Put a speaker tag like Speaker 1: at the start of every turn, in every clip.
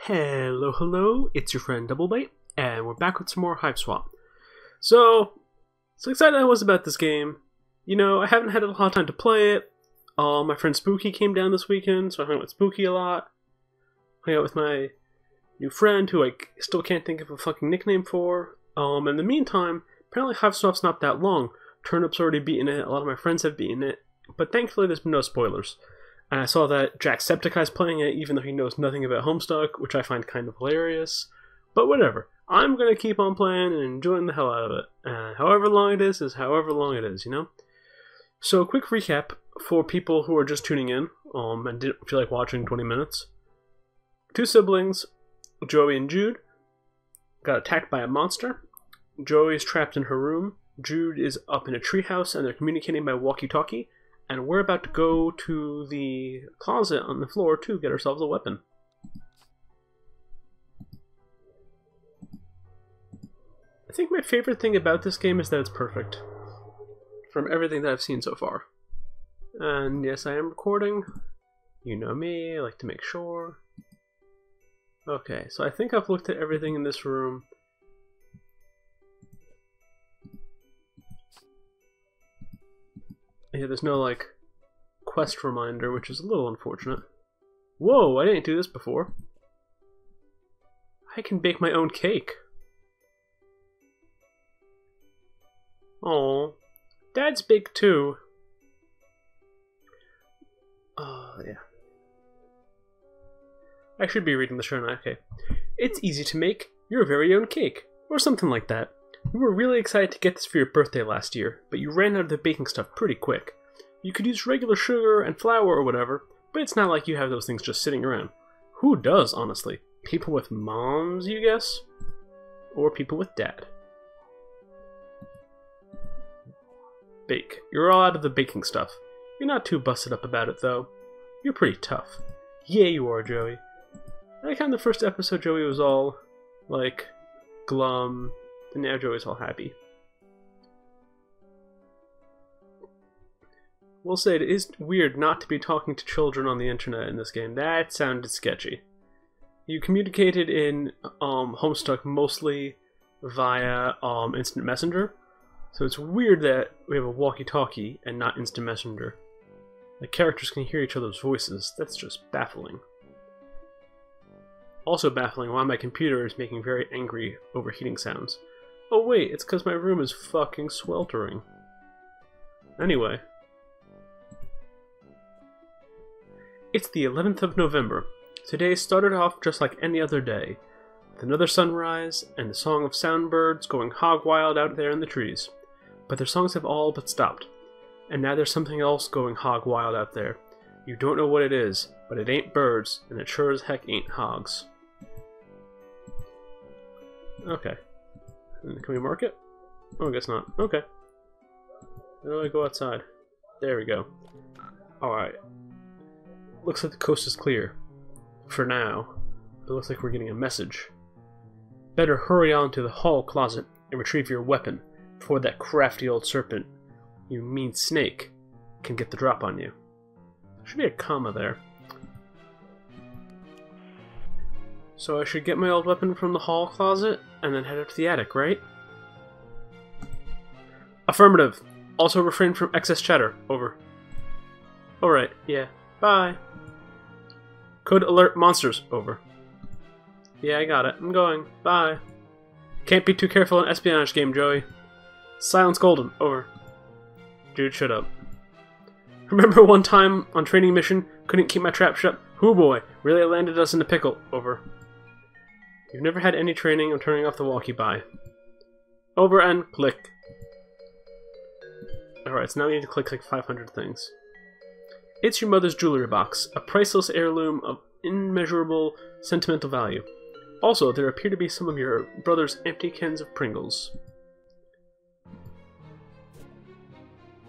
Speaker 1: Hello, hello, it's your friend Doublebite, and we're back with some more Hiveswap. So excited I was about this game. You know, I haven't had a lot of time to play it. My friend Spooky came down this weekend, so I hung out with Spooky a lot. Hung out with my new friend, who I still can't think of a fucking nickname for. In the meantime, apparently Hiveswap's not that long. Turnip's already beaten it, a lot of my friends have beaten it, but thankfully there's been no spoilers. And I saw that Jacksepticeye's playing it, even though he knows nothing about Homestuck, which I find kind of hilarious. But whatever. I'm gonna keep on playing and enjoying the hell out of it. However long it is however long it is, you know? So, quick recap for people who are just tuning in, and didn't feel like watching 20 minutes. Two siblings, Joey and Jude, got attacked by a monster. Joey is trapped in her room. Jude is up in a treehouse, and they're communicating by walkie-talkie. And we're about to go to the closet on the floor to get ourselves a weapon. I think my favorite thing about this game is that it's perfect. From everything that I've seen so far. And yes, I am recording. You know me, I like to make sure. Okay, so I think I've looked at everything in this room. Yeah, there's no, like, quest reminder, which is a little unfortunate. Whoa, I didn't do this before. I can bake my own cake. Oh, Dad's big too. Oh, yeah. I should be reading the show now, okay. It's easy to make your very own cake, or something like that. We were really excited to get this for your birthday last year, but you ran out of the baking stuff pretty quick. You could use regular sugar and flour or whatever, but it's not like you have those things just sitting around. Who does, honestly? People with moms, you guess? Or people with dad? Bake. You're all out of the baking stuff. You're not too busted up about it, though. You're pretty tough. Yeah, you are, Joey. I like how in the first episode Joey was all, like, glum. And now Joey's all happy. We'll say it is weird not to be talking to children on the internet in this game. That sounded sketchy. You communicated in Homestuck mostly via Instant Messenger. So it's weird that we have a walkie-talkie and not Instant Messenger. The characters can hear each other's voices. That's just baffling. Also baffling why my computer is making very angry overheating sounds. Oh wait, it's because my room is fucking sweltering. Anyway. It's the 11th of November. Today started off just like any other day, with another sunrise and the song of soundbirds going hog wild out there in the trees. But their songs have all but stopped, and now there's something else going hog wild out there. You don't know what it is, but it ain't birds, and it sure as heck ain't hogs. Okay. Can we mark it? Oh, I guess not. Okay. How do I go outside? There we go. Alright. Looks like the coast is clear. For now. It looks like we're getting a message. Better hurry on to the hall closet and retrieve your weapon before that crafty old serpent, you mean snake, can get the drop on you. There should be a comma there. So I should get my old weapon from the hall closet, and then head up to the attic, right? Affirmative. Also refrain from excess chatter. Over. Alright, yeah. Bye. Could alert monsters. Over. Yeah, I got it. I'm going. Bye. Can't be too careful in espionage game, Joey. Silence golden. Over. Dude, shut up. Remember one time on training mission, couldn't keep my trap shut? Hoo boy, really landed us in a pickle. Over. You've never had any training on turning off the walkie-by. Over and click. Alright, so now we need to click like 500 things. It's your mother's jewelry box, a priceless heirloom of immeasurable sentimental value. Also, there appear to be some of your brother's empty cans of Pringles.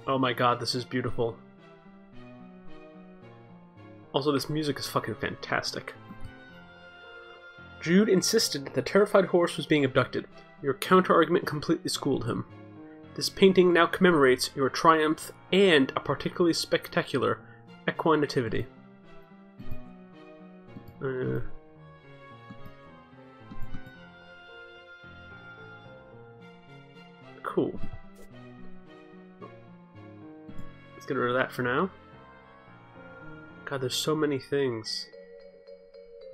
Speaker 1: Oh my god, this is beautiful. Also, this music is fucking fantastic. Jude insisted that the terrified horse was being abducted. Your counter-argument completely schooled him. This painting now commemorates your triumph and a particularly spectacular equine nativity. Cool. Let's get rid of that for now. God, there's so many things.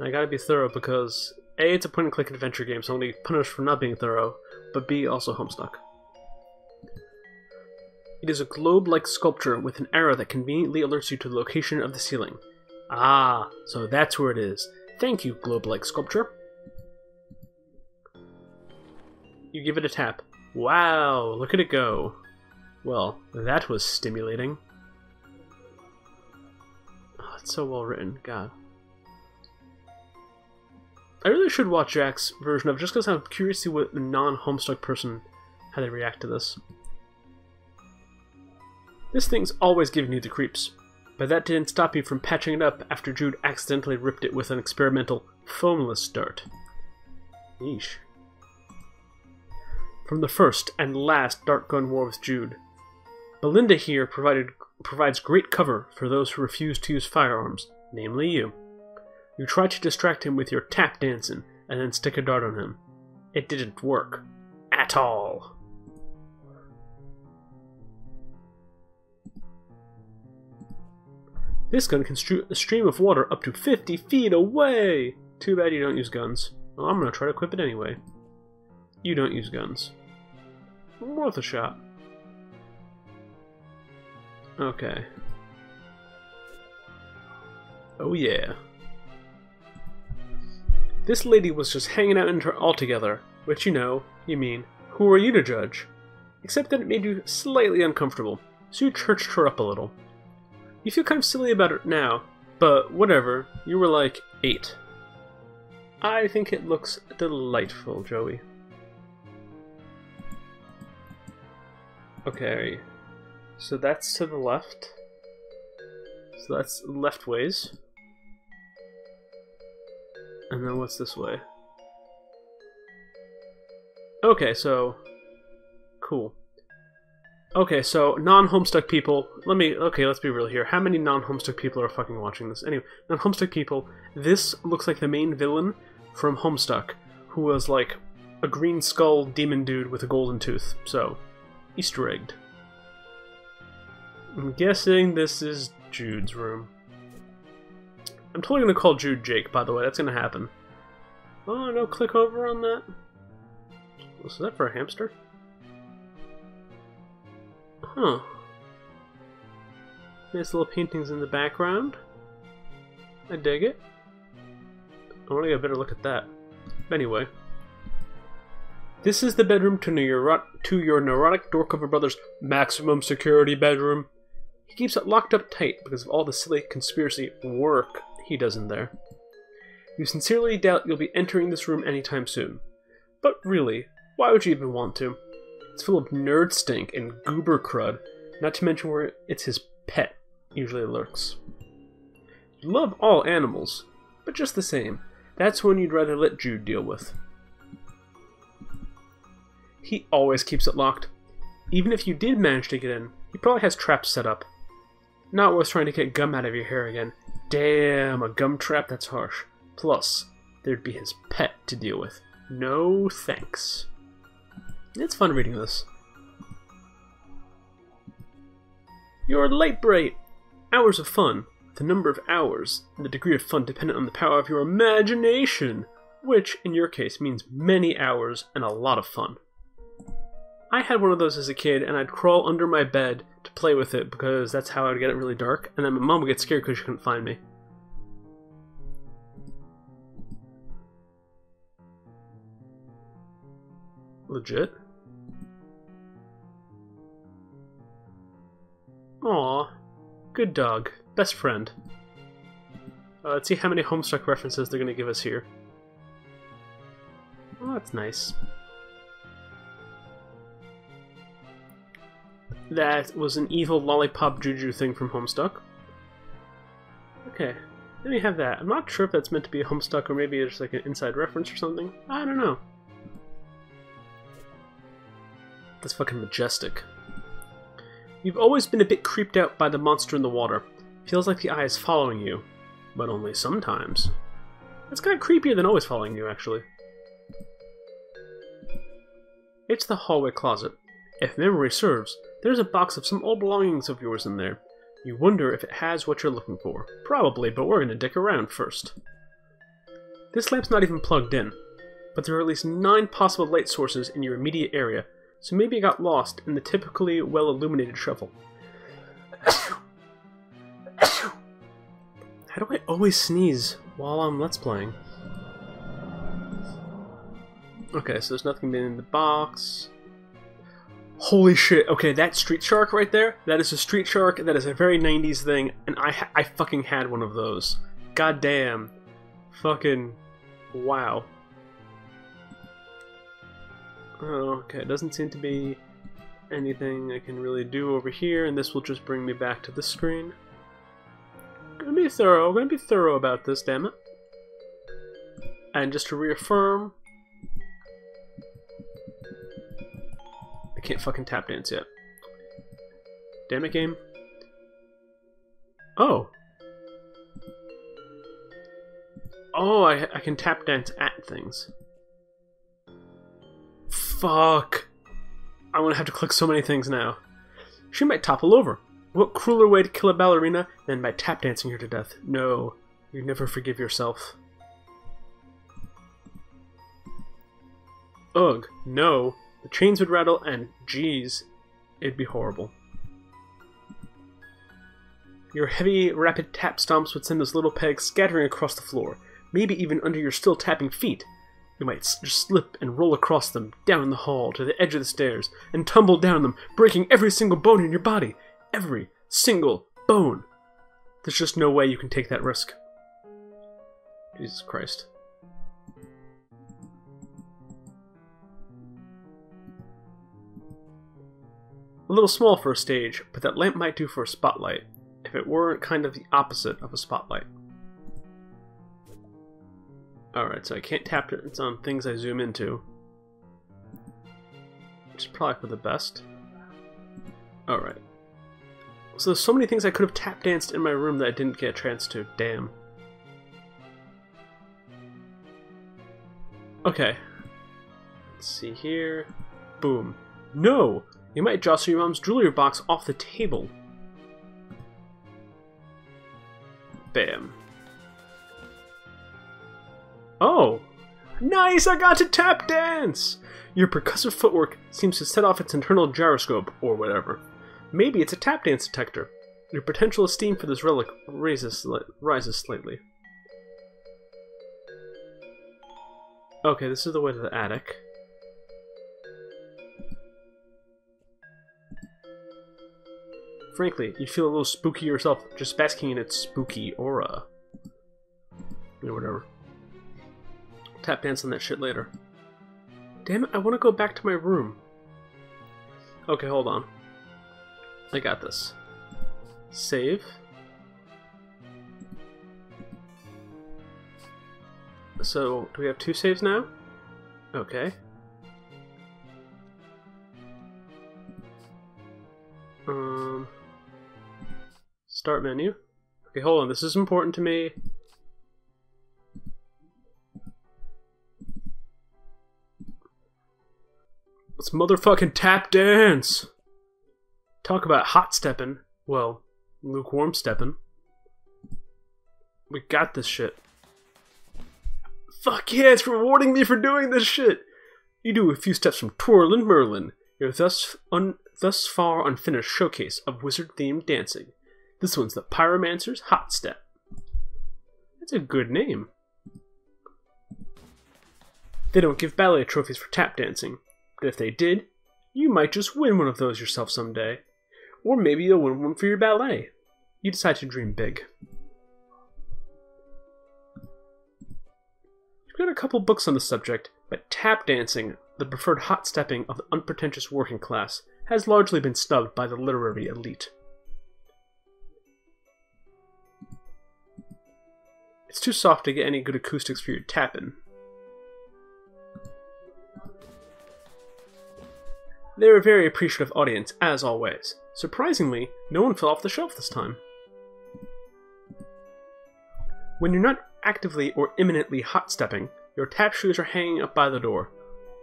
Speaker 1: And I gotta be thorough because A, it's a point-and-click adventure game, so I'm gonna be punished for not being thorough, but B, also Homestuck. It is a globe-like sculpture with an arrow that conveniently alerts you to the location of the ceiling. Ah, so that's where it is. Thank you, globe-like sculpture. You give it a tap. Wow, look at it go. Well, that was stimulating. Oh, it's so well written, God. I really should watch Jack's version of it, just because I'm curious to see what a non-Homestuck person, how they react to this. This thing's always giving you the creeps, but that didn't stop you from patching it up after Jude accidentally ripped it with an experimental foamless dart. Yeesh. From the first and last dart gun war with Jude, Belinda here provides great cover for those who refuse to use firearms, namely you. You try to distract him with your tap dancing and then stick a dart on him. It didn't work. At all. This gun can shoot a stream of water up to 50 feet away! Too bad you don't use guns. Well, I'm gonna try to equip it anyway. You don't use guns. Worth a shot. Okay. Oh yeah. This lady was just hanging out in her altogether, which you mean, who are you to judge? Except that it made you slightly uncomfortable, so you churched her up a little. You feel kind of silly about it now, but whatever, you were like 8. I think it looks delightful, Joey. Okay, so that's to the left. So that's left ways. And then what's this way? Okay, so... Cool. Okay, so non-Homestuck people... let's be real here. How many non-Homestuck people are fucking watching this? Anyway, non-Homestuck people, this looks like the main villain from Homestuck, who was like a green skull demon dude with a golden tooth. So, Easter egged. I'm guessing this is Jude's room. I'm totally gonna call Jude Jake, by the way. That's gonna happen. Oh, no click over on that? Was that for a hamster? Huh. Nice little paintings in the background. I dig it. I want to get a better look at that. Anyway. This is the bedroom to your neurotic door cover brother's maximum security bedroom. He keeps it locked up tight because of all the silly conspiracy work he does in there. You sincerely doubt you'll be entering this room anytime soon. But really, why would you even want to? It's full of nerd stink and goober crud, not to mention where it's his pet usually lurks. You love all animals, but just the same, that's one you'd rather let Jude deal with. He always keeps it locked. Even if you did manage to get in, he probably has traps set up. Not worth trying to get gum out of your hair again. Damn, a gum trap, that's harsh. Plus, there'd be his pet to deal with. No thanks. It's fun reading this. Your light bright! Hours of fun. The number of hours and the degree of fun dependent on the power of your imagination, which, in your case, means many hours and a lot of fun. I had one of those as a kid, and I'd crawl under my bed to play with it because that's how I'd get it really dark, and then my mom would get scared because she couldn't find me. Legit? Aw, good dog. Best friend. Let's see how many Homestuck references they're going to give us here. Oh, that's nice. That was an evil lollipop juju thing from Homestuck. Okay, then we have that. I'm not sure if that's meant to be a Homestuck or maybe it's like an inside reference or something. I don't know. That's fucking majestic. You've always been a bit creeped out by the monster in the water. Feels like the eye is following you, but only sometimes. It's kind of creepier than always following you, actually. It's the hallway closet. If memory serves, there's a box of some old belongings of yours in there. You wonder if it has what you're looking for. Probably, but we're gonna dick around first. This lamp's not even plugged in, but there are at least 9 possible light sources in your immediate area, so maybe it got lost in the typically well-illuminated shuffle. How do I always sneeze while I'm Let's Playing? Okay, so there's nothing in the box. Holy shit, okay, that street shark right there, that is a street shark, that is a very 90s thing, and I fucking had one of those. God damn. Fucking wow. Okay, it doesn't seem to be anything I can really do over here, and this will just bring me back to this screen. Gonna be thorough about this, damn it. And just to reaffirm, I can't fucking tap dance yet. Damn it, game. Oh. Oh, I can tap dance at things. Fuck. I'm gonna have to click so many things now. She might topple over. What crueler way to kill a ballerina than by tap dancing her to death? No, you never forgive yourself. Ugh, no. The chains would rattle and, geez, it'd be horrible. Your heavy, rapid tap stomps would send those little pegs scattering across the floor, maybe even under your still tapping feet. You might just slip and roll across them, down the hall, to the edge of the stairs, and tumble down them, breaking every single bone in your body. Every single bone. There's just no way you can take that risk. Jesus Christ. A little small for a stage, but that lamp might do for a spotlight, if it weren't kind of the opposite of a spotlight. Alright, so I can't tap dance on things I zoom into, which is probably for the best. Alright. So there's so many things I could have tap danced in my room that I didn't get a chance to. Damn. Okay. Let's see here. Boom. No! You might jostle your mom's jewelry box off the table. Bam. Oh! Nice! I got to tap dance! Your percussive footwork seems to set off its internal gyroscope, or whatever. Maybe it's a tap dance detector. Your potential esteem for this relic rises slightly. Okay, this is the way to the attic. Frankly, you'd feel a little spooky yourself just basking in its spooky aura. You know, whatever. Tap dance on that shit later. Damn it, I want to go back to my room. Okay, hold on. I got this. Save. So, do we have 2 saves now? Okay. Start menu. Okay, hold on, this is important to me. Let's motherfucking tap dance! Talk about hot steppin'. Well, lukewarm steppin'. We got this shit. Fuck yeah, it's rewarding me for doing this shit! You do a few steps from Twirlin' Merlin, your thus far unfinished showcase of wizard-themed dancing. This one's the Pyromancer's Hot Step. That's a good name. They don't give ballet trophies for tap dancing, but if they did, you might just win one of those yourself someday. Or maybe you'll win one for your ballet. You decide to dream big. You've got a couple books on the subject, but tap dancing, the preferred hot stepping of the unpretentious working class, has largely been snubbed by the literary elite. It's too soft to get any good acoustics for your tapping. They're a very appreciative audience, as always. Surprisingly, no one fell off the shelf this time. When you're not actively or imminently hot stepping, your tap shoes are hanging up by the door.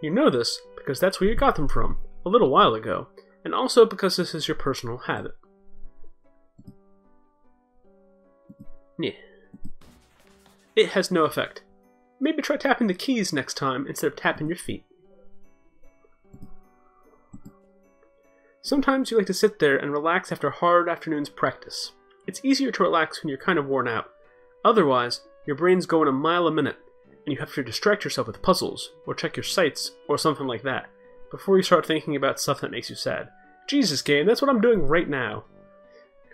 Speaker 1: You know this because that's where you got them from. a little while ago, and also because this is your personal habit. Yeah. It has no effect. Maybe try tapping the keys next time instead of tapping your feet. Sometimes you like to sit there and relax after a hard afternoon's practice. It's easier to relax when you're kind of worn out. Otherwise, your brain's going a mile a minute, and you have to distract yourself with puzzles, or check your sights, or something like that, before you start thinking about stuff that makes you sad. Jesus, game, that's what I'm doing right now.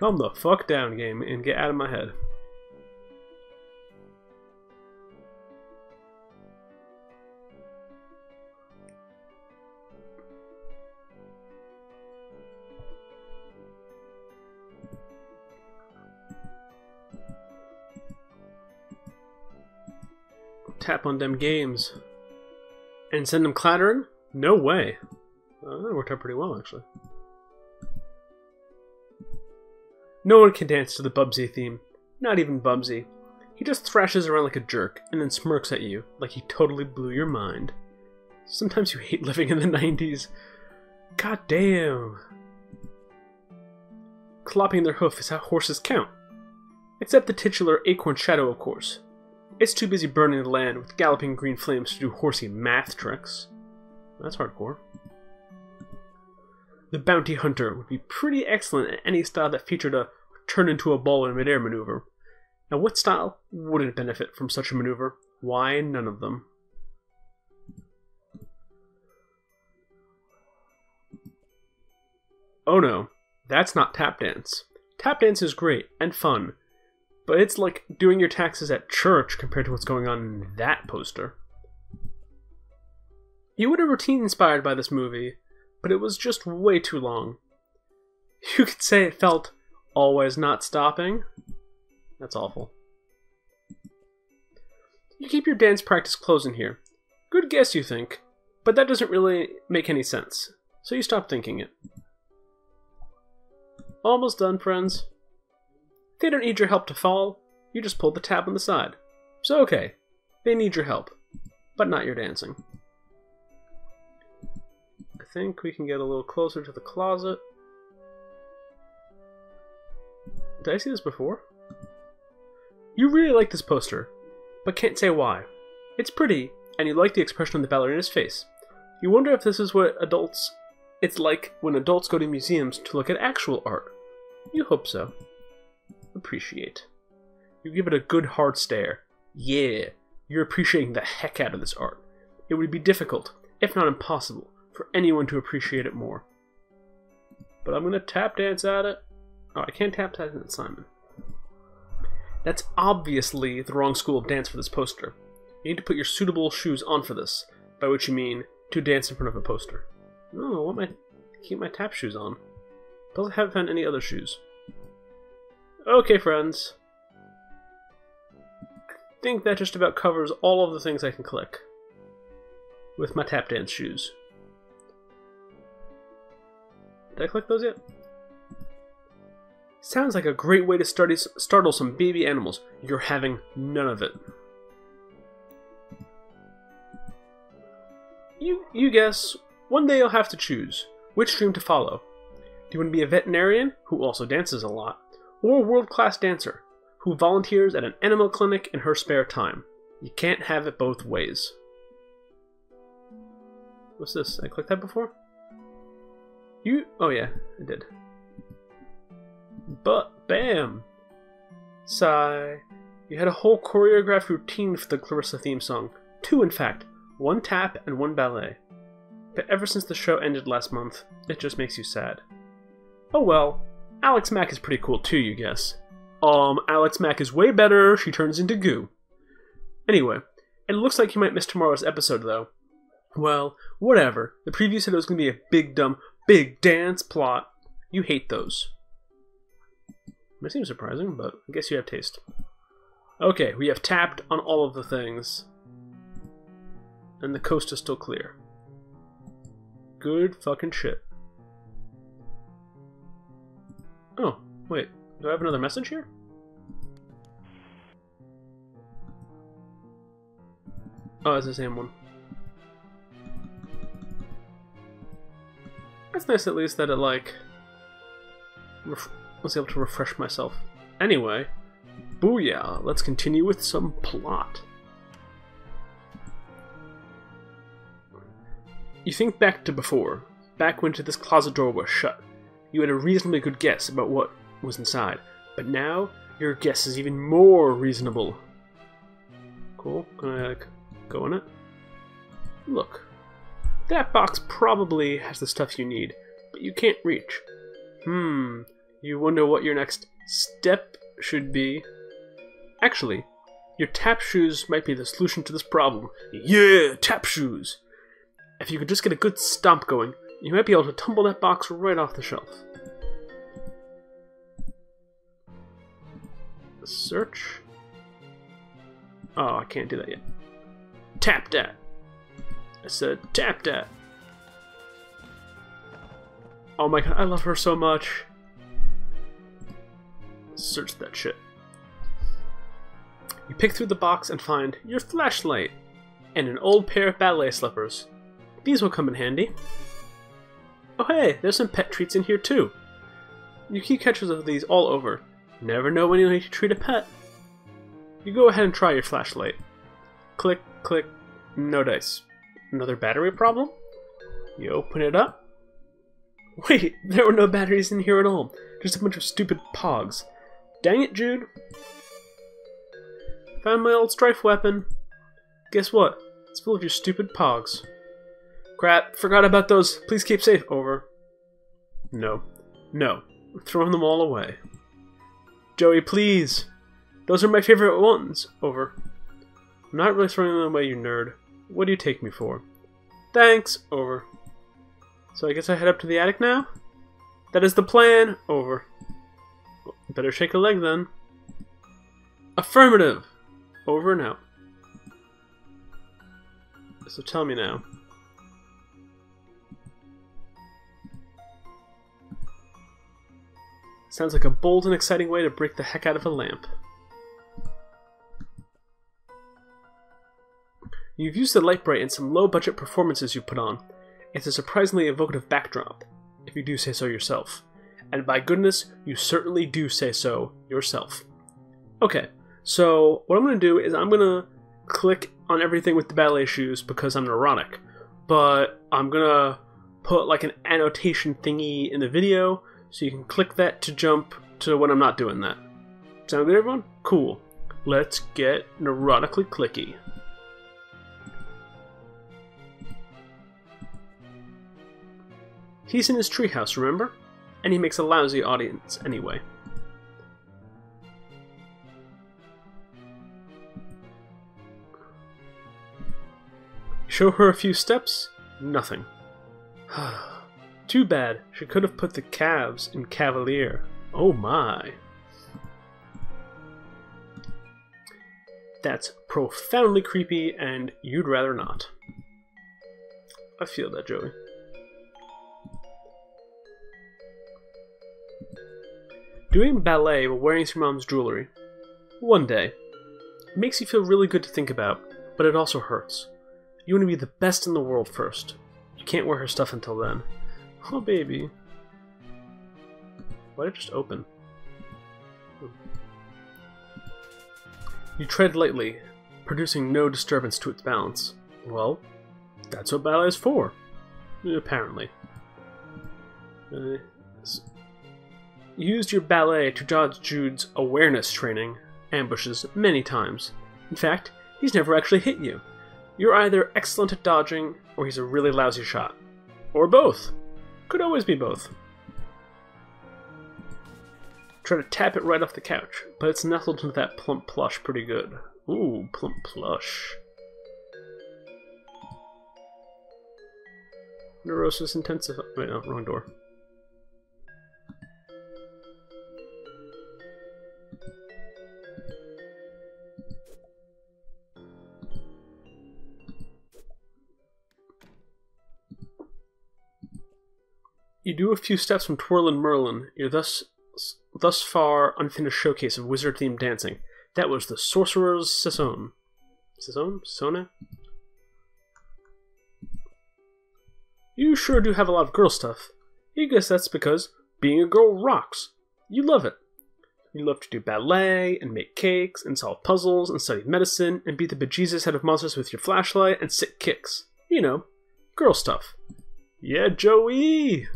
Speaker 1: Calm the fuck down, game, and get out of my head. Tap on them games. And send them clattering? No way. That worked out pretty well, actually. No one can dance to the Bubsy theme. Not even Bubsy. He just thrashes around like a jerk, and then smirks at you, like he totally blew your mind. Sometimes you hate living in the 90s. God damn. Clopping their hoof is how horses count. Except the titular Acorn Shadow, of course. It's too busy burning the land with galloping green flames to do horsey math tricks. That's hardcore. The Bounty Hunter would be pretty excellent at any style that featured a turn into a ball in midair maneuver. Now what style wouldn't benefit from such a maneuver? Why, none of them. Oh no, that's not tap dance. Tap dance is great and fun, but it's like doing your taxes at church compared to what's going on in that poster. You would have routine inspired by this movie, but it was just way too long. You could say it felt always not stopping. That's awful. You keep your dance practice clothes in here. Good guess, you think, but that doesn't really make any sense, so you stop thinking it. Almost done, friends. They don't need your help to fall, you just pulled the tab on the side. So okay, they need your help, but not your dancing. I think we can get a little closer to the closet. Did I see this before? You really like this poster, but can't say why. It's pretty, and you like the expression on the ballerina's face. You wonder if this is what it's like when adults go to museums to look at actual art. You hope so. Appreciate. You give it a good hard stare. Yeah, you're appreciating the heck out of this art. It would be difficult, if not impossible, for anyone to appreciate it more. But I'm gonna tap dance at it. Oh, I can't tap dance at Simon. That's obviously the wrong school of dance for this poster. You need to put your suitable shoes on for this, by which you mean to dance in front of a poster. No, I want keep my tap shoes on. Plus I haven't found any other shoes. Okay, friends. I think that just about covers all of the things I can click with my tap dance shoes. Did I click those yet? Sounds like a great way to startle some baby animals. You're having none of it. You guess. One day you'll have to choose which dream to follow. Do you want to be a veterinarian, who also dances a lot, or a world-class dancer, who volunteers at an animal clinic in her spare time? You can't have it both ways. What's this? I clicked that before? Oh yeah, I did. But, bam! Sigh. You had a whole choreographed routine for the Clarissa theme song. 2, in fact. 1 tap and 1 ballet. But ever since the show ended last month, it just makes you sad. Oh well. Alex Mack is pretty cool too, you guess. Alex Mack is way better, she turns into goo. Anyway, it looks like you might miss tomorrow's episode though. Well, whatever. The preview said it was going to be a big dumb, big dance plot. You hate those. Might seem surprising, but I guess you have taste. Okay, we have tapped on all of the things. And the coast is still clear. Good fucking shit. Oh, wait. Do I have another message here? Oh, it's the same one. That's nice at least that it, like, was able to refresh myself. Anyway, booyah, let's continue with some plot. You think back to before, back when this closet door was shut. You had a reasonably good guess about what was inside, but now your guess is even more reasonable. Cool, can I, like, go in it? Look, that box probably has the stuff you need, but you can't reach. You wonder what your next step should be. Actually, your tap shoes might be the solution to this problem. Yeah, tap shoes! If you could just get a good stomp going, you might be able to tumble that box right off the shelf. Search? Oh, I can't do that yet. Tap that! I said tap that! Oh my god, I love her so much. Search that shit. You pick through the box and find your flashlight and an old pair of ballet slippers. These will come in handy. Oh hey, there's some pet treats in here too. You keep catches of these all over. Never know when you'll need to treat a pet. You go ahead and try your flashlight. Click, click, no dice. Another battery problem? You open it up. Wait, there were no batteries in here at all. Just a bunch of stupid pogs. Dang it, Jude. Found my old strife weapon. Guess what? It's full of your stupid pogs. Crap, forgot about those. Please keep safe. Over. No. No. We're throwing them all away. Joey, please. Those are my favorite ones. Over. I'm not really throwing them away, you nerd. What do you take me for? Thanks. Over. So I guess I head up to the attic now? That is the plan. Over. Better shake a leg then. Affirmative. Over and out. So tell me now. Sounds like a bold and exciting way to break the heck out of a lamp. You've used the light bright in some low-budget performances you put on. It's a surprisingly evocative backdrop, if you do say so yourself. And by goodness, you certainly do say so yourself. Okay, so what I'm going to do is I'm going to click on everything with the ballet shoes because I'm neurotic. But I'm going to put like an annotation thingy in the video, so you can click that to jump to when I'm not doing that. Sound good, everyone? Cool. Let's get neurotically clicky. He's in his treehouse, remember? And he makes a lousy audience anyway. Show her a few steps? Nothing. Too bad. She could have put the calves in Cavalier. Oh my. That's profoundly creepy, and you'd rather not. I feel that, Joey. Doing ballet while wearing your mom's jewelry. One day. It makes you feel really good to think about, but it also hurts. You want to be the best in the world first. You can't wear her stuff until then. Oh, baby. Why did it just open? You tread lightly, producing no disturbance to its balance. Well, that's what ballet is for. Apparently. You used your ballet to dodge Jude's awareness training ambushes many times. In fact, he's never actually hit you. You're either excellent at dodging, or he's a really lousy shot. Or both. Could always be both. Try to tap it right off the couch, but it's nestled into that plump plush pretty good. Ooh, plump plush. Neurosis intensified. Wait, no, wrong door. You do a few steps from Twirlin' Merlin, your thus far unfinished showcase of wizard-themed dancing. That was the Sorcerer's Saison. Saison? Sona? You sure do have a lot of girl stuff. You guess that's because being a girl rocks. You love it. You love to do ballet, and make cakes, and solve puzzles, and study medicine, and beat the bejesus out of monsters with your flashlight, and sick kicks. You know, girl stuff. Yeah, Joey!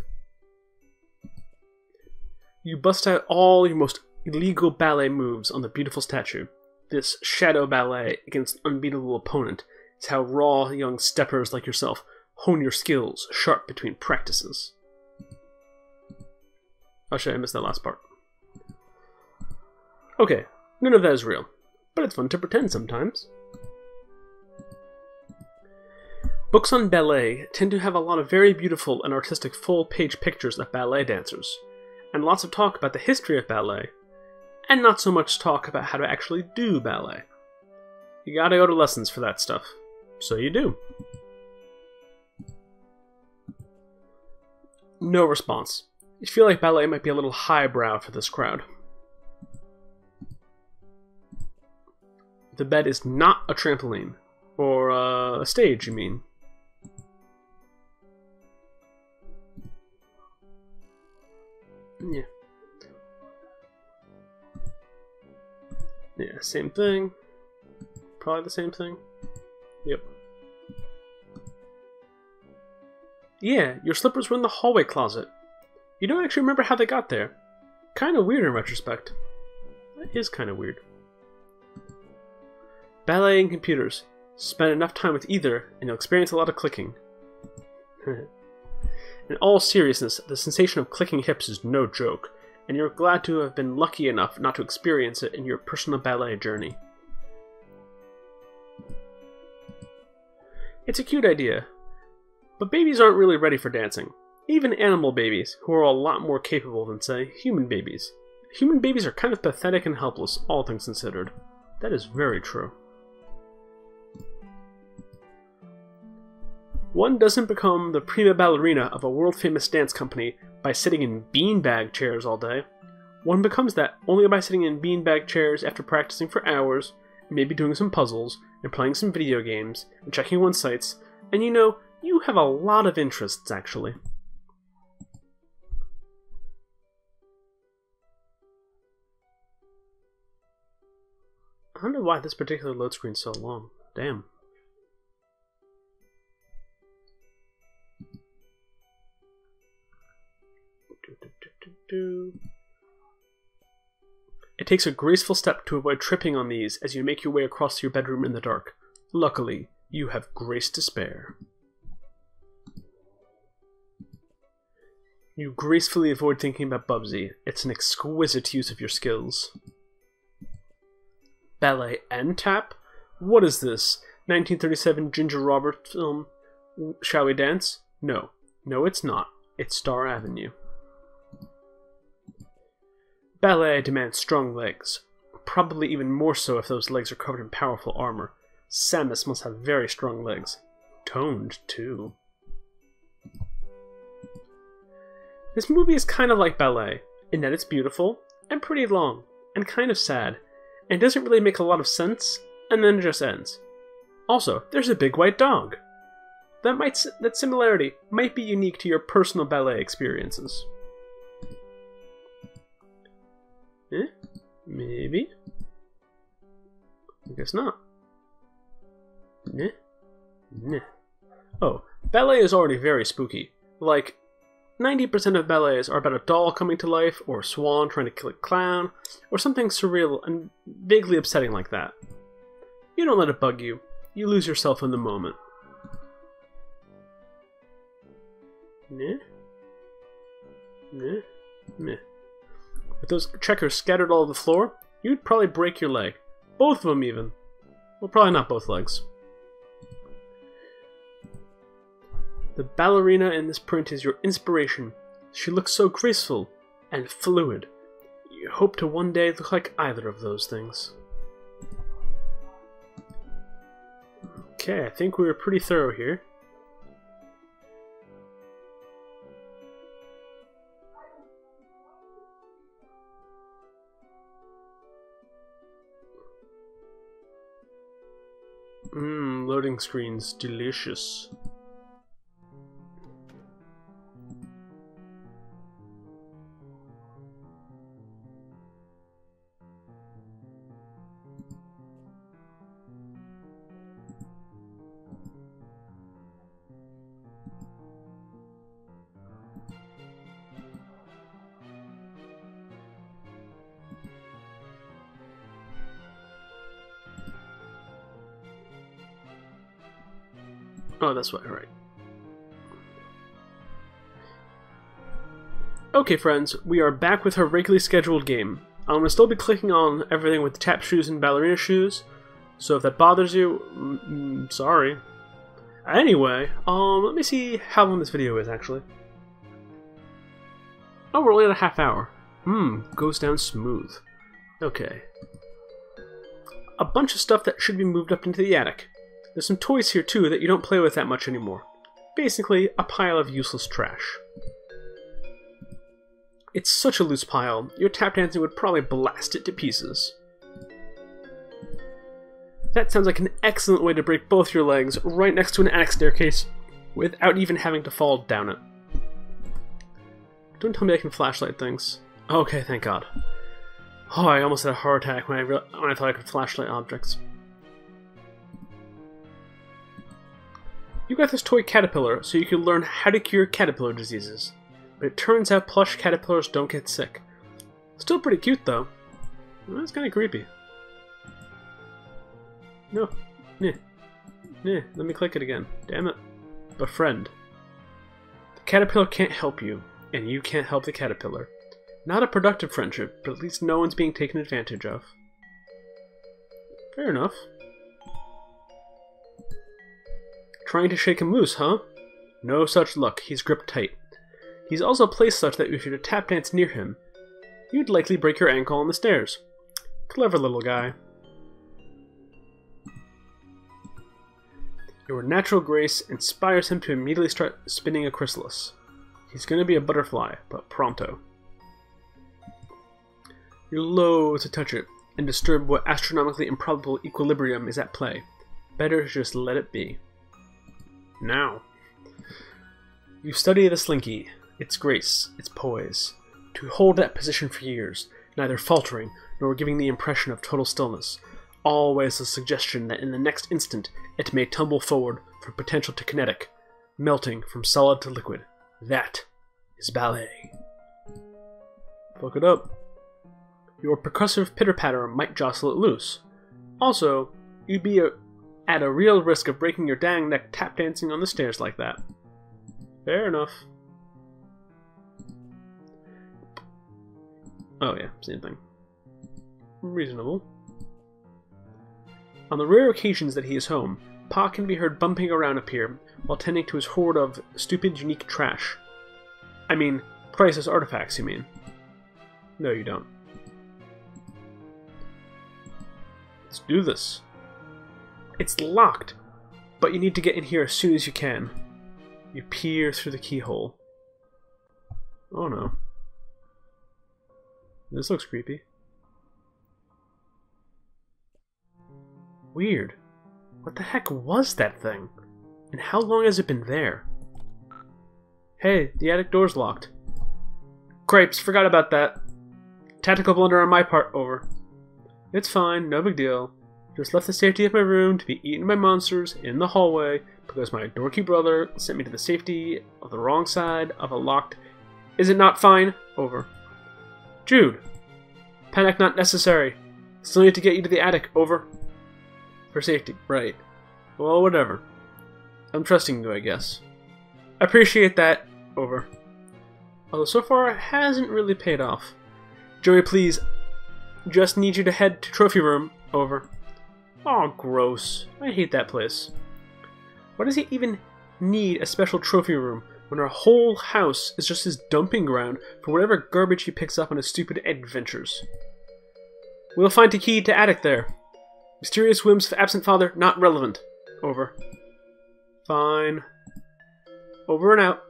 Speaker 1: You bust out all your most illegal ballet moves on the beautiful statue. This shadow ballet against an unbeatable opponent is how raw young steppers like yourself hone your skills sharp between practices. Oh shit, I missed that last part. Okay, none of that is real, but it's fun to pretend sometimes. Books on ballet tend to have a lot of very beautiful and artistic full-page pictures of ballet dancers, and lots of talk about the history of ballet, and not so much talk about how to actually do ballet. You gotta go to lessons for that stuff, so you do. No response. I feel like ballet might be a little highbrow for this crowd. The bed is not a trampoline. Or a stage, you mean? Yeah. Yeah, same thing. Probably the same thing. Yep. Yeah, your slippers were in the hallway closet. You don't actually remember how they got there. Kinda weird in retrospect. That is kinda weird. Ballet and computers. Spend enough time with either, and you'll experience a lot of clicking. In all seriousness, the sensation of clicking hips is no joke, and you're glad to have been lucky enough not to experience it in your personal ballet journey. It's a cute idea, but babies aren't really ready for dancing. Even animal babies, who are a lot more capable than, say, human babies. Human babies are kind of pathetic and helpless, all things considered. That is very true. One doesn't become the prima ballerina of a world-famous dance company by sitting in beanbag chairs all day. One becomes that only by sitting in beanbag chairs after practicing for hours, maybe doing some puzzles, and playing some video games, and checking one's sites, and you know, you have a lot of interests, actually. I don't know why this particular load screen is so long. Damn. It takes a graceful step to avoid tripping on these as you make your way across your bedroom in the dark. Luckily, you have grace to spare. You gracefully avoid thinking about Bubsy. It's an exquisite use of your skills. Ballet and tap? What is this? 1937 Ginger Roberts film? Shall we dance? No. No, it's not. It's Star Avenue. Ballet demands strong legs. Probably even more so if those legs are covered in powerful armor. Samus must have very strong legs. Toned, too. This movie is kind of like ballet, in that it's beautiful, and pretty long, and kind of sad, and doesn't really make a lot of sense, and then it just ends. Also, there's a big white dog. That similarity might be unique to your personal ballet experiences. Eh? Maybe? I guess not. Nah? Nah. Oh, ballet is already very spooky. Like, 90% of ballets are about a doll coming to life, or a swan trying to kill a clown, or something surreal and vaguely upsetting like that. You don't let it bug you. You lose yourself in the moment. Nah? Nah? Meh. With those checkers scattered all over the floor, you'd probably break your leg. Both of them, even. Well, probably not both legs. The ballerina in this print is your inspiration. She looks so graceful and fluid. You hope to one day look like either of those things. Okay, I think we were pretty thorough here. Loading screens, delicious. Oh, that's what, right. Okay, friends, we are back with our regularly scheduled game. I'm going to still be clicking on everything with the tap shoes and ballerina shoes, so if that bothers you, sorry. Anyway, let me see how long this video is, actually. Oh, we're only at a half hour. Goes down smooth. Okay. A bunch of stuff that should be moved up into the attic. There's some toys here, too, that you don't play with that much anymore. Basically, a pile of useless trash. It's such a loose pile, your tap dancing would probably blast it to pieces. That sounds like an excellent way to break both your legs right next to an attic staircase without even having to fall down it. Don't tell me I can flashlight things. Okay, thank God. Oh, I almost had a heart attack when I thought I could flashlight objects. You got this toy caterpillar so you can learn how to cure caterpillar diseases. But it turns out plush caterpillars don't get sick. Still pretty cute, though. That's kind of creepy. No. Let me click it again. Damn it. Befriend. The caterpillar can't help you, and you can't help the caterpillar. Not a productive friendship, but at least no one's being taken advantage of. Fair enough. Trying to shake him loose, huh? No such luck. He's gripped tight. He's also placed such that if you were to tap dance near him, you'd likely break your ankle on the stairs. Clever little guy. Your natural grace inspires him to immediately start spinning a chrysalis. He's going to be a butterfly, but pronto. You're loath to touch it and disturb what astronomically improbable equilibrium is at play. Better just let it be. Now. You study the slinky, its grace, its poise. To hold that position for years, neither faltering nor giving the impression of total stillness. Always a suggestion that in the next instant it may tumble forward from potential to kinetic, melting from solid to liquid. That is ballet. Look it up. Your percussive pitter-patter might jostle it loose. Also, you'd be at a real risk of breaking your dang neck tap dancing on the stairs like that. Fair enough. Oh yeah, same thing. Reasonable. On the rare occasions that he is home, Pa can be heard bumping around up here while tending to his hoard of stupid, unique trash. I mean, priceless artifacts, you mean? No, you don't. Let's do this. It's locked, but you need to get in here as soon as you can. You peer through the keyhole. Oh no. This looks creepy. Weird. What the heck was that thing? And how long has it been there? Hey, the attic door's locked. Cripes, forgot about that. Tactical blunder on my part, over. It's fine, no big deal. Just left the safety of my room to be eaten by monsters in the hallway because my dorky brother sent me to the safety of the wrong side of a locked... Is it not fine? Over. Jude. Panic not necessary. Still need to get you to the attic, over. For safety, right. Well, whatever. I'm trusting you, I guess. Appreciate that, over. Although so far it hasn't really paid off. Joey, please. Just need you to head to trophy room, over. Aw, gross. I hate that place. Why does he even need a special trophy room when our whole house is just his dumping ground for whatever garbage he picks up on his stupid adventures? We'll find a key to attic there. Mysterious whims of absent father, not relevant. Over. Fine. Over and out.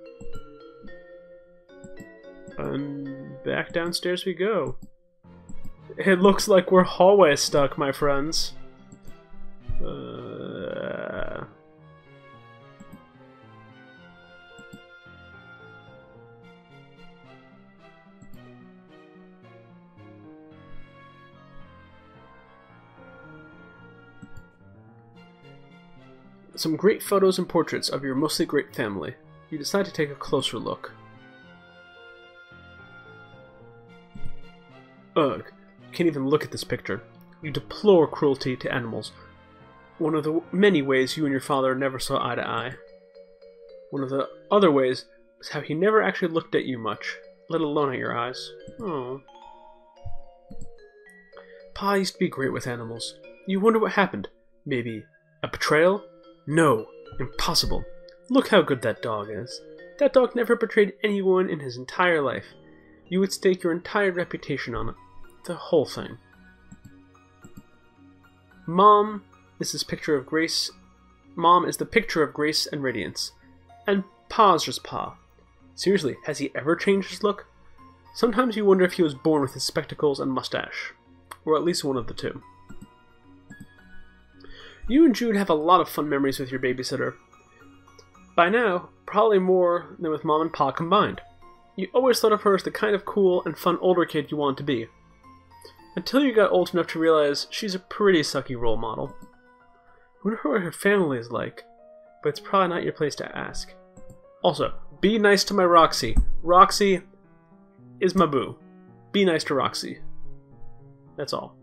Speaker 1: And back downstairs we go. It looks like we're hallway stuck, my friends. Some great photos and portraits of your mostly great family. You decide to take a closer look. Ugh, you can't even look at this picture. You deplore cruelty to animals. One of the many ways you and your father never saw eye to eye. One of the other ways is how he never actually looked at you much, let alone at your eyes. Oh. Pa used to be great with animals. You wonder what happened. Maybe a betrayal? No, impossible. Look how good that dog is. That dog never betrayed anyone in his entire life. You would stake your entire reputation on it. The whole thing. Mom is this picture of grace. Mom is the picture of grace and radiance. And Pa's just Pa. Seriously, has he ever changed his look? Sometimes you wonder if he was born with his spectacles and mustache. Or at least one of the two. You and Jude have a lot of fun memories with your babysitter. By now, probably more than with Mom and Pa combined. You always thought of her as the kind of cool and fun older kid you wanted to be. Until you got old enough to realize she's a pretty sucky role model. I wonder what her family is like, but it's probably not your place to ask. Also, be nice to my Roxy. Roxy is my boo. Be nice to Roxy. That's all.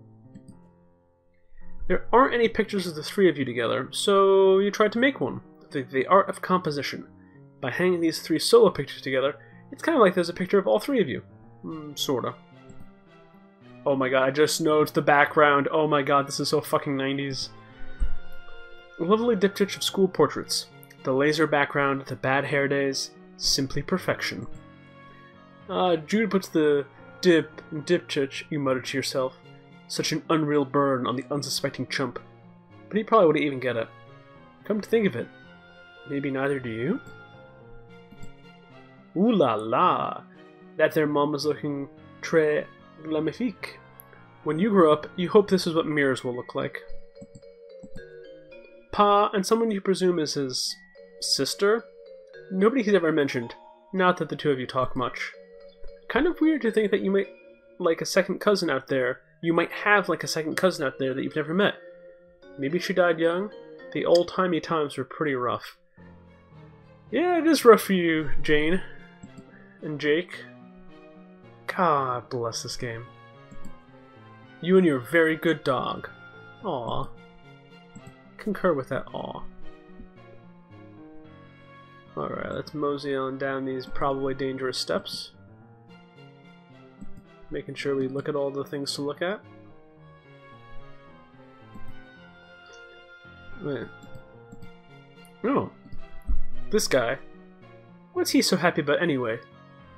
Speaker 1: There aren't any pictures of the three of you together, so you tried to make one. The art of composition. By hanging these three solo pictures together, it's kind of like there's a picture of all three of you. Sorta. Oh my god, I just noticed the background. Oh my god, this is so fucking 90s. A lovely diptych of school portraits. The laser background, the bad hair days. Simply perfection. Jude puts the dip in diptych, you mutter to yourself. Such an unreal burn on the unsuspecting chump. But he probably wouldn't even get it. Come to think of it, maybe neither do you? Ooh la la! That there mom is looking très magnifique. When you grow up, you hope this is what mirrors will look like. Pa, and someone you presume is his sister? Nobody he's ever mentioned. Not that the two of you talk much. Kind of weird to think that you might like a second cousin out there. You might have like a second cousin out there that you've never met. Maybe she died young? The old-timey times were pretty rough. Yeah, it is rough for you, Jane. And Jake. God bless this game. You and your very good dog. Aw. Concur with that aw. Alright, let's mosey on down these probably dangerous steps. Making sure we look at all the things to look at. Wait. Oh. This guy. What's he so happy about anyway?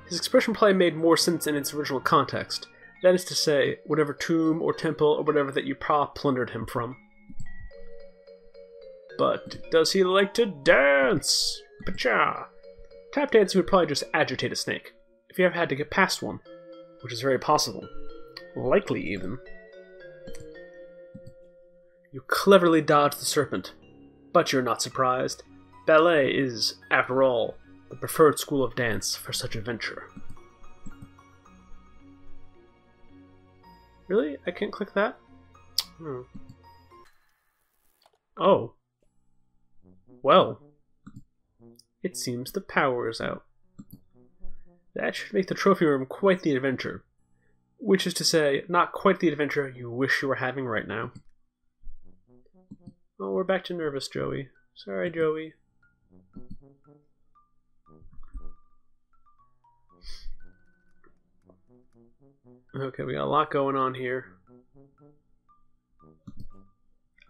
Speaker 1: His expression probably made more sense in its original context. That is to say, whatever tomb or temple or whatever that you plundered him from. But does he like to dance? Pacha! Tap dancing would probably just agitate a snake, if you ever had to get past one, which is very possible. Likely, even. You cleverly dodge the serpent, but you're not surprised. Ballet is, after all, the preferred school of dance for such a venture. Really? I can't click that? Oh. Oh. Well. It seems the power is out. That should make the trophy room quite the adventure. Which is to say, not quite the adventure you wish you were having right now. Oh, we're back to nervous, Joey. Sorry, Joey. Okay, we got a lot going on here.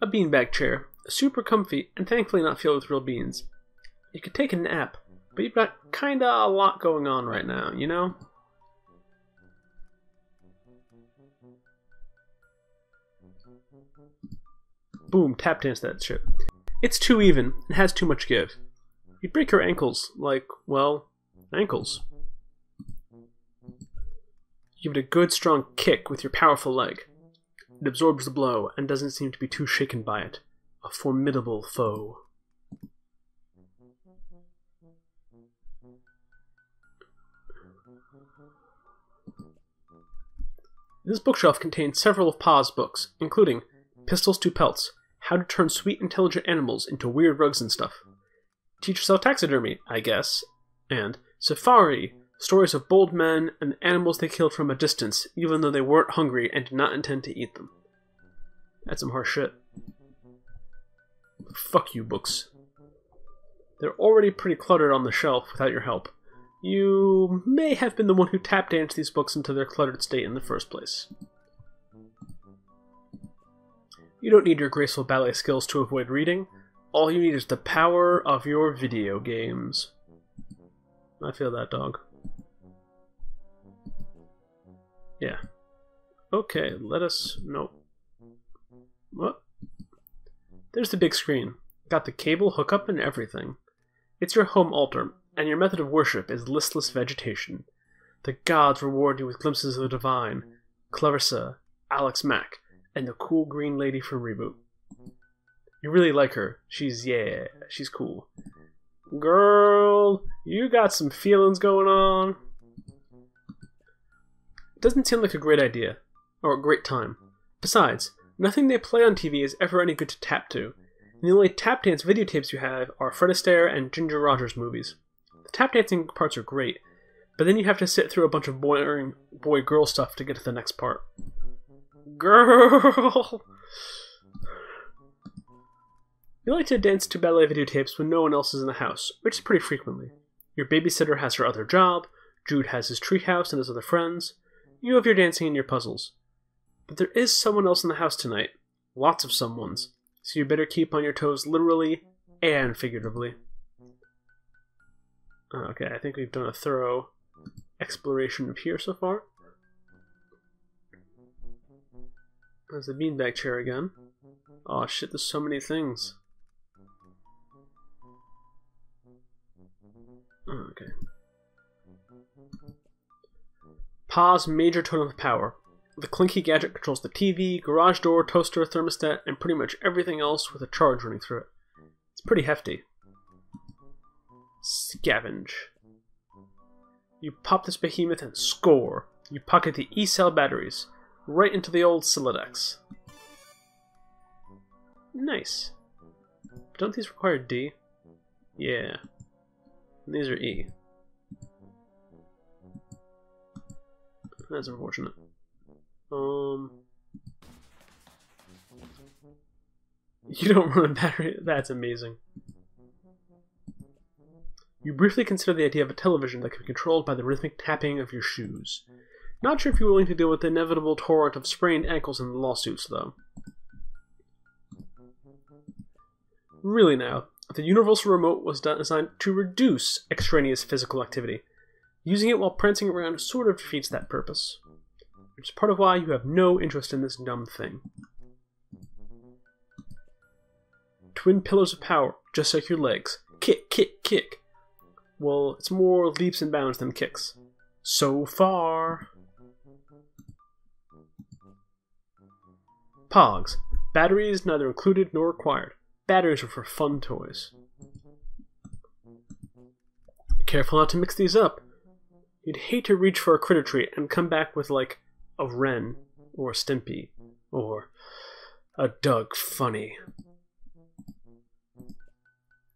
Speaker 1: A beanbag chair. Super comfy, and thankfully not filled with real beans. You could take a nap, but you've got kinda a lot going on right now, you know? Boom, tap dance that shit. It's too even, and has too much give. You'd break your ankles, like, well, ankles. You give it a good strong kick with your powerful leg. It absorbs the blow, and doesn't seem to be too shaken by it. A formidable foe. This bookshelf contains several of Pa's books, including Pistols to Pelts, How to Turn Sweet Intelligent Animals into Weird Rugs and Stuff, Teach Yourself Taxidermy, I guess, and Safari, Stories of Bold Men and the Animals They Killed from a Distance, even though they weren't hungry and did not intend to eat them. That's some harsh shit. Fuck you, books. They're already pretty cluttered on the shelf without your help. You may have been the one who tap danced these books into their cluttered state in the first place. You don't need your graceful ballet skills to avoid reading. All you need is the power of your video games. I feel that, dog. Yeah. Okay, let us... Nope. What? There's the big screen. Got the cable hookup and everything. It's your home altar, and your method of worship is listless vegetation. The gods reward you with glimpses of the divine, Clarissa, Alex Mack, and the cool green lady from Reboot. You really like her. She's cool. Girl, you got some feelings going on. It doesn't seem like a great idea, or a great time. Besides, nothing they play on TV is ever any good to tap to. And the only tap dance videotapes you have are Fred Astaire and Ginger Rogers movies. The tap dancing parts are great, but then you have to sit through a bunch of boring boy-girl stuff to get to the next part. Girl! You like to dance to ballet videotapes when no one else is in the house, which is pretty frequently. Your babysitter has her other job, Jude has his treehouse and his other friends, you have your dancing and your puzzles. But there is someone else in the house tonight. Lots of someones. So you better keep on your toes literally and figuratively. Okay, I think we've done a thorough exploration of here so far. There's the beanbag chair again. Oh shit, there's so many things. Okay. Pa's major totem of power. The clinky gadget controls the TV, garage door, toaster, thermostat, and pretty much everything else with a charge running through it. It's pretty hefty. Scavenge. You pop this behemoth and score. You pocket the E-cell batteries. Right into the old Silodex. Nice. Don't these require D? Yeah. And these are E. That's unfortunate. You don't run a battery? That's amazing. You briefly consider the idea of a television that can be controlled by the rhythmic tapping of your shoes. Not sure if you're willing to deal with the inevitable torrent of sprained ankles in the lawsuits, though. Really now, the universal remote was designed to reduce extraneous physical activity. Using it while prancing around sort of defeats that purpose. Which is part of why you have no interest in this dumb thing. Twin pillars of power, just like your legs. Kick, kick, kick. Well, it's more leaps and bounds than kicks. So far. Pogs. Batteries neither included nor required. Batteries are for fun toys. Be careful not to mix these up. You'd hate to reach for a critter treat and come back with, like, a Ren, or a Stimpy, or a Doug Funny.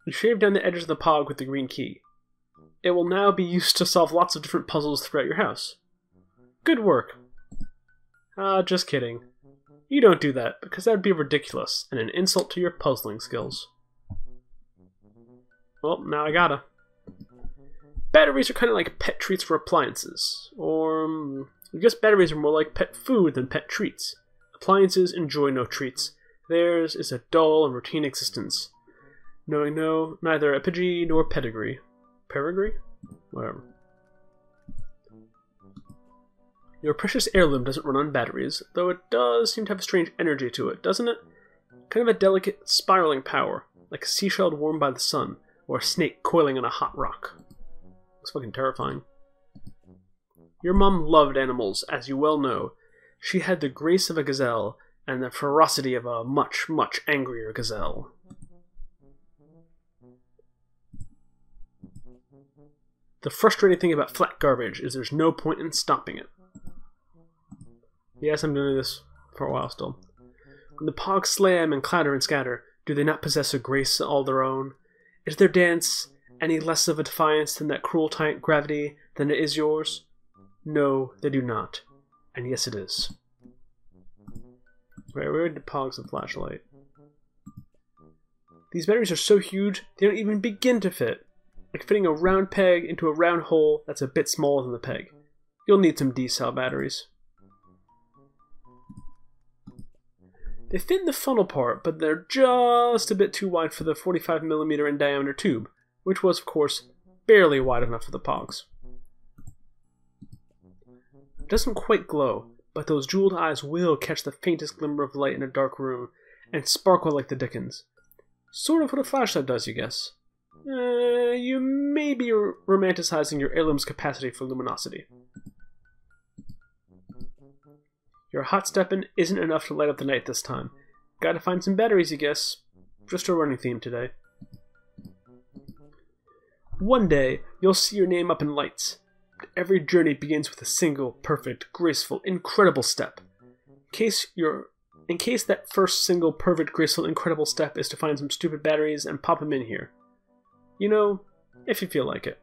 Speaker 1: You shave down the edges of the Pog with the green key. It will now be used to solve lots of different puzzles throughout your house. Good work. Just kidding. You don't do that, because that would be ridiculous, and an insult to your puzzling skills. Well, now I gotta. Batteries are kind of like pet treats for appliances. Or, I guess batteries are more like pet food than pet treats. Appliances enjoy no treats. Theirs is a dull and routine existence, knowing neither epigee nor pedigree. Peregree? Whatever. Your precious heirloom doesn't run on batteries, though it does seem to have a strange energy to it, doesn't it? Kind of a delicate, spiraling power, like a seashell warmed by the sun, or a snake coiling on a hot rock. Looks fucking terrifying. Your mom loved animals, as you well know. She had the grace of a gazelle, and the ferocity of a much, much angrier gazelle. The frustrating thing about flat garbage is there's no point in stopping it. Yes, I'm doing this for a while still. When the Pogs slam and clatter and scatter, do they not possess a grace all their own? Is their dance any less of a defiance than that cruel gravity than it is yours? No, they do not. And yes, it is. Wait, where did Pogs and flashlight? These batteries are so huge, they don't even begin to fit. Like fitting a round peg into a round hole that's a bit smaller than the peg. You'll need some D-cell batteries. They fit in the funnel part, but they're just a bit too wide for the 45mm in diameter tube, which was, of course, barely wide enough for the Pogs. It doesn't quite glow, but those jeweled eyes will catch the faintest glimmer of light in a dark room and sparkle like the dickens. Sort of what a flashlight does, you guess. You may be romanticizing your heirloom's capacity for luminosity. Your hot steppin' isn't enough to light up the night this time. Gotta find some batteries, you guess. Just a running theme today. One day, you'll see your name up in lights. Every journey begins with a single, perfect, graceful, incredible step. In case that first single, perfect, graceful, incredible step is to find some stupid batteries and pop them in here. You know, if you feel like it.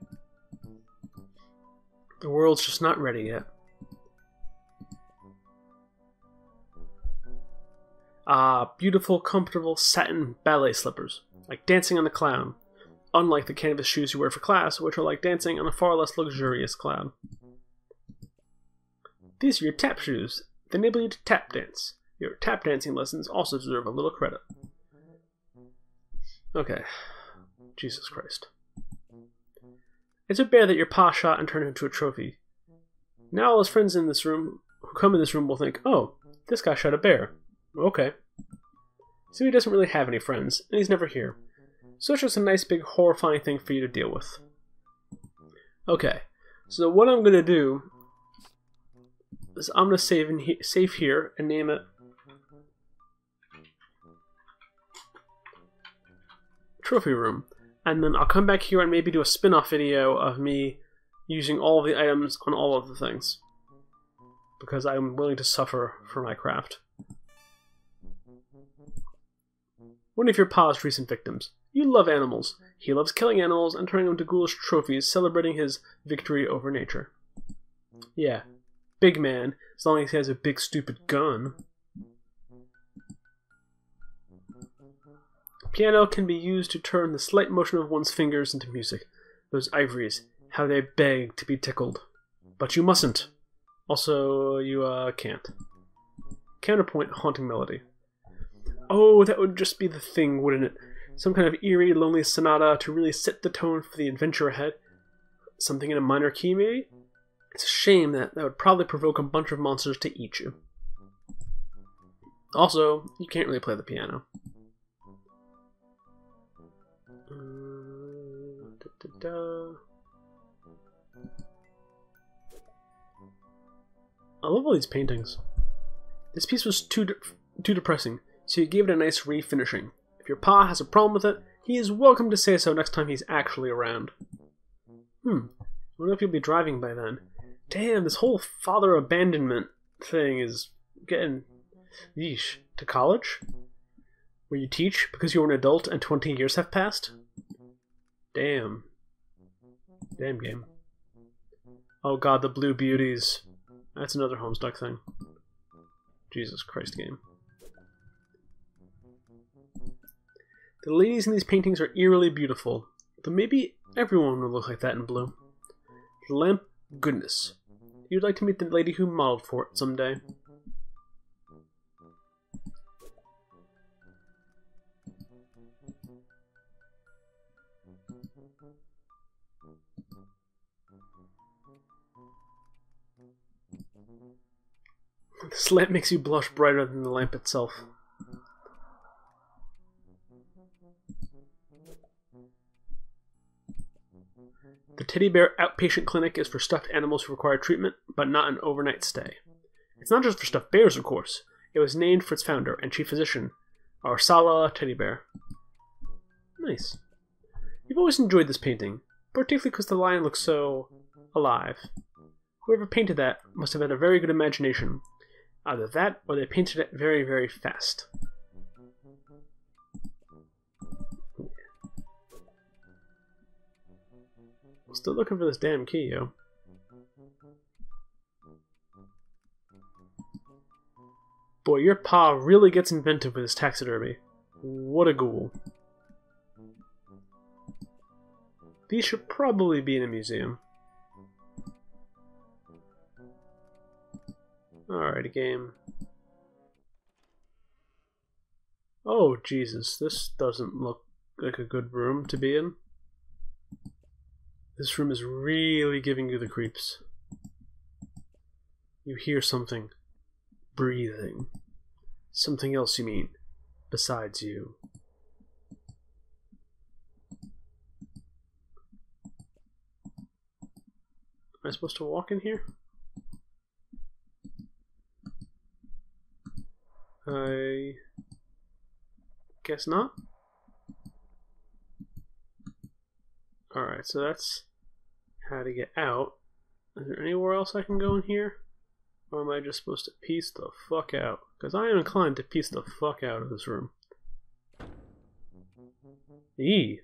Speaker 1: The world's just not ready yet. Ah, beautiful, comfortable satin ballet slippers, like dancing on the cloud, unlike the canvas shoes you wear for class, which are like dancing on a far less luxurious cloud. These are your tap shoes. They enable you to tap dance. Your tap dancing lessons also deserve a little credit. Okay. Jesus Christ. It's a bear that your pa shot and turned into a trophy. Now all his friends in this room, who come in this room, will think, oh, this guy shot a bear. Okay. So he doesn't really have any friends, and he's never here. So it's just a nice big horrifying thing for you to deal with. Okay, so what I'm going to do is I'm going to save here and name it Trophy Room. And then I'll come back here and maybe do a spin-off video of me using all of the items on all of the things. Because I'm willing to suffer for my craft. One of your pa's recent victims. You love animals. He loves killing animals and turning them into ghoulish trophies, celebrating his victory over nature. Yeah, big man, as long as he has a big stupid gun. Piano can be used to turn the slight motion of one's fingers into music. Those ivories, how they beg to be tickled. But you mustn't. Also, you can't. Counterpoint, haunting melody. Oh, that would just be the thing, wouldn't it? Some kind of eerie, lonely sonata to really set the tone for the adventure ahead. Something in a minor key, maybe? It's a shame that would probably provoke a bunch of monsters to eat you. Also, you can't really play the piano. I love all these paintings. This piece was too depressing, so you gave it a nice refinishing. If your pa has a problem with it, he is welcome to say so next time he's actually around. I wonder if he'll be driving by then. Damn, this whole father abandonment thing is getting... Yeesh. To college? Where you teach because you're an adult and 20 years have passed? Damn. Damn game. Oh god, the blue beauties. That's another Homestuck thing. Jesus Christ game. The ladies in these paintings are eerily beautiful, but maybe everyone will look like that in blue. The lamp, goodness. You'd like to meet the lady who modeled for it someday. This lamp makes you blush brighter than the lamp itself. The Teddy Bear Outpatient Clinic is for stuffed animals who require treatment, but not an overnight stay. It's not just for stuffed bears, of course. It was named for its founder and chief physician, our Sala Teddy Bear. Nice. You've always enjoyed this painting, particularly because the lion looks so... alive. Whoever painted that must have had a very good imagination. Either that, or they painted it very, very fast. Still looking for this damn key, yo. Boy, your pa really gets inventive with his taxidermy. What a ghoul. these should probably be in a museum. Alrighty, game. Oh, Jesus, this doesn't look like a good room to be in. This room is really giving you the creeps. You hear something breathing. Something else, you mean, besides you. Am I supposed to walk in here? I guess not. Alright, so that's how to get out. Is there anywhere else I can go in here? Or am I just supposed to piece the fuck out? Because I am inclined to piece the fuck out of this room. Eee.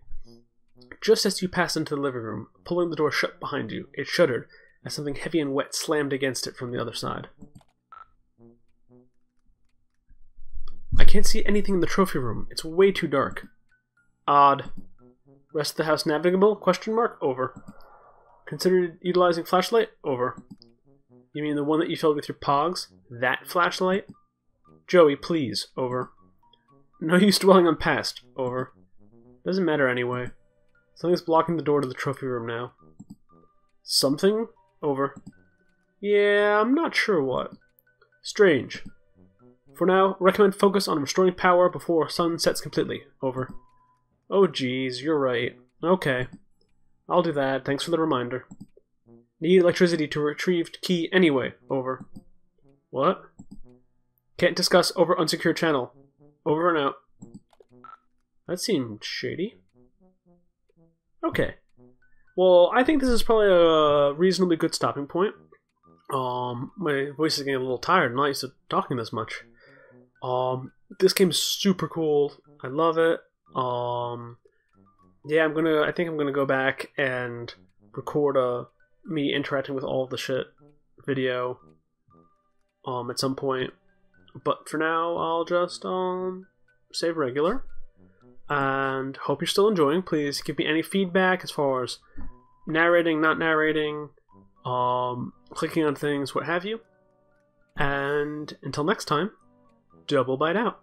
Speaker 1: Just as you pass into the living room, pulling the door shut behind you, it shuddered as something heavy and wet slammed against it from the other side. I can't see anything in the trophy room. It's way too dark. Odd. Rest of the house navigable? Question mark? Over. Considered utilizing flashlight? Over. You mean the one that you filled with your pogs? That flashlight? Joey, please. Over. No use dwelling on past. Over. Doesn't matter anyway. Something's blocking the door to the trophy room now. Something? Over. Yeah, I'm not sure what. Strange. For now, recommend focus on restoring power before sun sets completely. Over. Oh geez, you're right. Okay. I'll do that, thanks for the reminder. Need electricity to retrieve key anyway. Over. What? Can't discuss over unsecured channel. Over and out. That seemed shady. Okay. Well, I think this is probably a reasonably good stopping point. My voice is getting a little tired. I'm not used to talking this much. This game's super cool. I love it. Yeah, I think I'm gonna go back and record me interacting with all of the shit video at some point. But for now, I'll just save regular. And hope you're still enjoying. Please give me any feedback as far as narrating, not narrating, clicking on things, what have you. And until next time, double bite out.